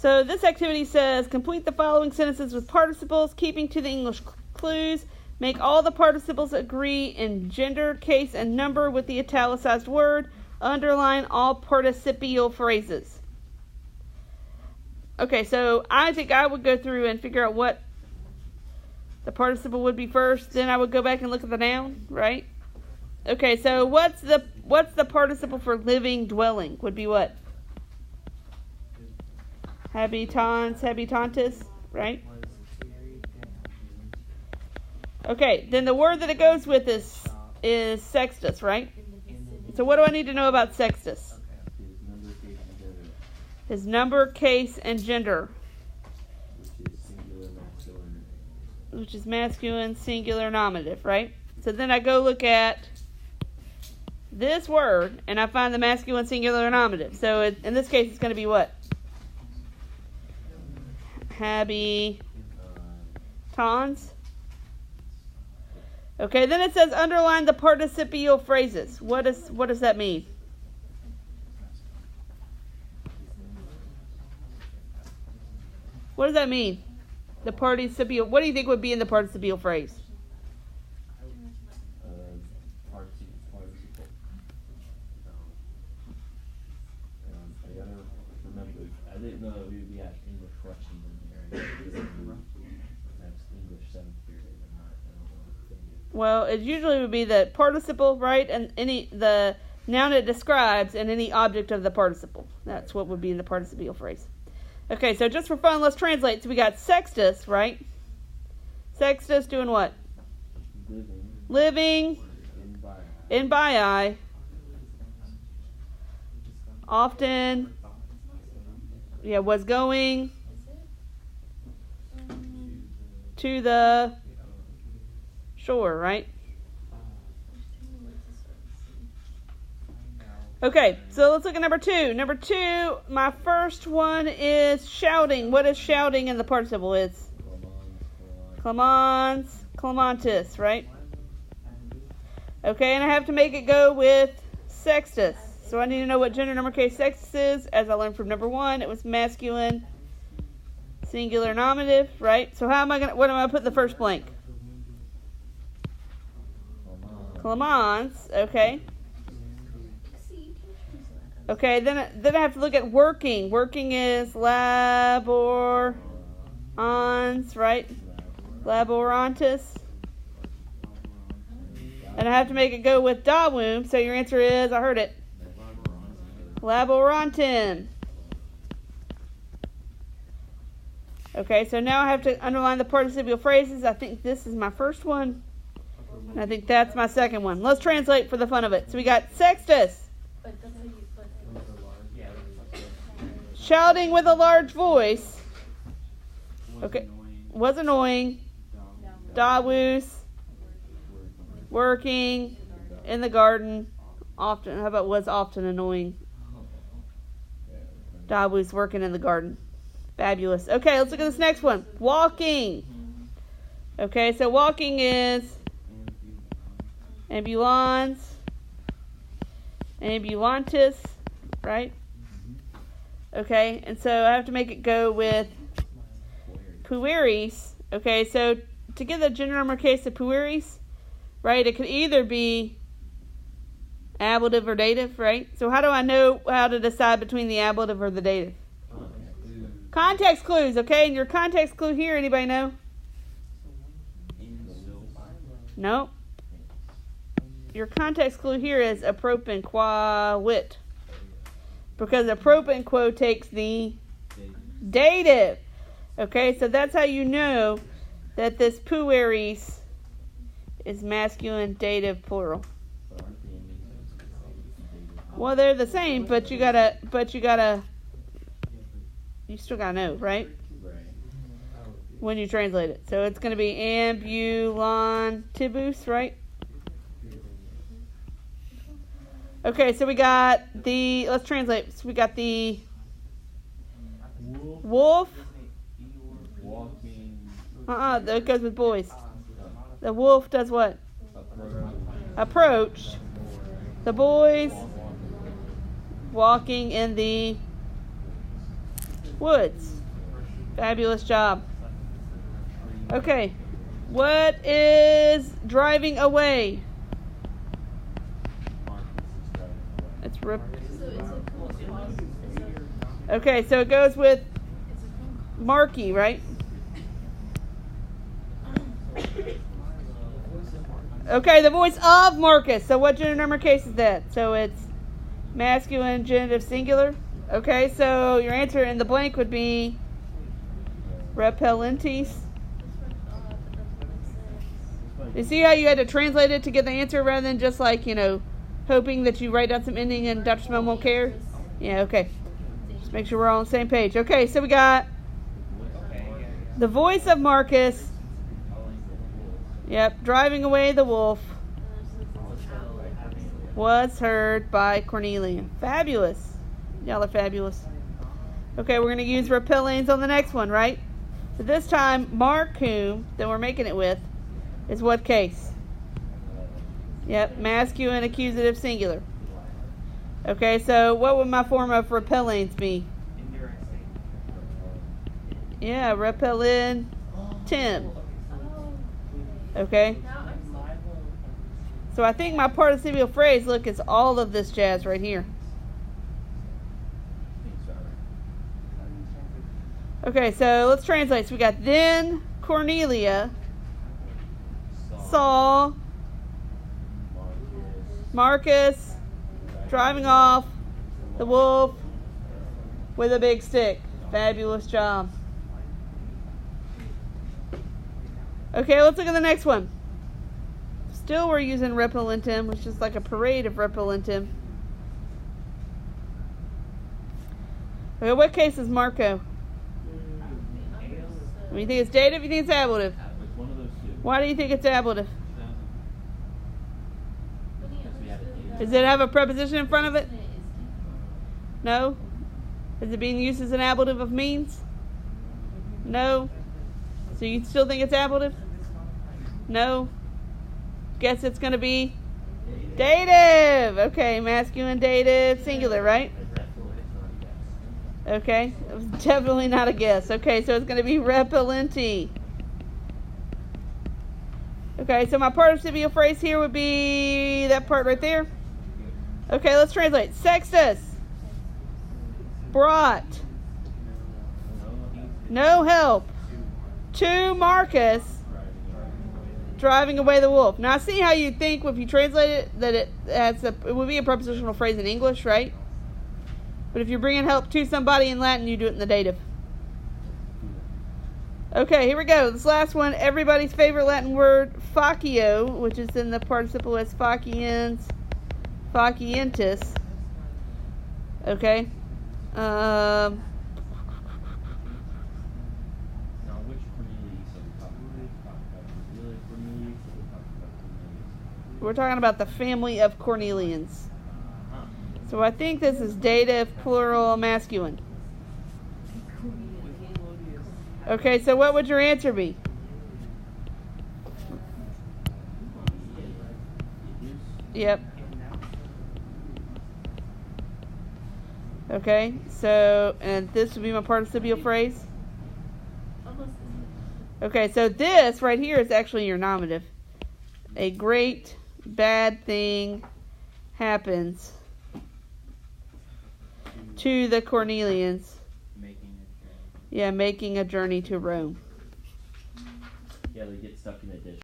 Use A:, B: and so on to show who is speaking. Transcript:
A: So this activity says, complete the following sentences with participles, keeping to the English clues. Make all the participles agree in gender, case, and number with the italicized word. Underline all participial phrases. Okay, so I think I would go through and figure out what the participle would be first. Then I would go back and look at the noun, right? Okay, so what's the participle for living, dwelling? Would be what? Habitans, habitantes, right? Okay, then the word that it goes with is sextus, right? So what do I need to know about sextus? His number, case, and gender. Which is masculine, singular, nominative, right? So then I go look at this word, and I find the masculine, singular, nominative. So in this case, it's going to be what? Habitans. Okay, then it says underline the participial phrases. What does that mean? What does that mean? The participial. What do you think would be in the participial phrase?
B: I didn't know we would be at English corrections in here. That's English 7th period.
A: Well, it usually would be the participle, right? And the noun it describes and any object of the participle. That's what would be in the participial phrase. Okay, so just for fun, let's translate. So we got sextus, right? Sextus doing what? Living. In bai. Often. Yeah, was going to the shore, right? Okay, so let's look at number 2. Number 2, my first one is shouting. What is shouting in the participle? It's clamans, clamantis, right? Okay, and I have to make it go with sextus. So I need to know what gender, number, case, sextus is. As I learned from number 1, it was masculine, singular, nominative, right? So what am I going to put in the first blank? Clamans, okay. Okay, then I have to look at working. Working is laborans, right? Laborantis. And I have to make it go with dawum, so your answer is, I heard it, laborantin. Okay, so now I have to underline the participial phrases. I think this is my first one. And I think that's my second one. Let's translate for the fun of it. So we got sextus. Shouting with a large voice. Okay. Was annoying. Dawus. Working. In the garden. Often. How about was often annoying? Dawus working in the garden. Fabulous. Okay, let's look at this next one. Walking. Okay, so walking is ambulans, ambulantis, right? Okay, and so I have to make it go with pueris. Okay, so to get the gender, number, case of pueris, right, it could either be ablative or dative, right? So how do I know how to decide between the ablative or the dative? Context clues, okay? And your context clue here, anybody know? No. Your context clue here is apropin qua wit. Because apropin quo takes the dative. Okay, so that's how you know that this pueris is masculine, dative, plural. Well, they're the same, but you still gotta know, right? When you translate it. So it's gonna be ambulantibus, right? Okay, so we got let's translate. So we got the wolf. That goes with boys. The wolf does what? Approached. The boys walking in the Woods. Fabulous job. Okay. What is driving away? It's okay, so it goes with Marky, right? Okay, the voice of Marcus. So what gender number case is that? So it's masculine, genitive, singular. Okay, so your answer in the blank would be repellentis. You see how you had to translate it to get the answer rather than just like, hoping that you write down some ending and Dr. Smell won't care? Yeah, okay. Just make sure we're all on the same page. Okay, so we got the voice of Marcus. Yep, driving away the wolf was heard by Cornelia. Fabulous. Y'all are fabulous. Okay, we're going to use repellings on the next one, right? So this time, Marcum, that we're making it with, is what case? Yep, masculine, accusative, singular. Okay, so what would my form of repellings be? Yeah, repellin Tim. Okay. So I think my participial phrase, look, is all of this jazz right here. Okay, so let's translate. So we got then Cornelia saw Marcus driving off the wolf with a big stick. Fabulous job. Okay, let's look at the next one. Still we're using repellentum, which is like a parade of repellentum. Okay, what case is Marco? You think it's dative? You think it's ablative? Why do you think it's ablative? Does it have a preposition in front of it? No? Is it being used as an ablative of means? No? So you still think it's ablative? No? Guess it's going to be dative. Okay, masculine, dative, singular, right? Okay, it was definitely not a guess. Okay, so it's going to be repellenti. Okay, so my participial phrase here would be that part right there. Okay, let's translate. Sextus brought no help to Marcus driving away the wolf. Now, see how you think if you translate it that it would be a prepositional phrase in English, right? But if you're bringing help to somebody in Latin, you do it in the dative. Okay, here we go. This last one, everybody's favorite Latin word, facio, which is in the participle as faciens, facientis. Okay. We're talking about the family of Cornelians. So I think this is dative, plural, masculine. Okay, so what would your answer be? Yep. Okay, so, and this would be my participial phrase. Okay, so this right here is actually your nominative. A great bad thing happens to the Cornelians. Making a journey to Rome.
B: Yeah, they get stuck in a ditch.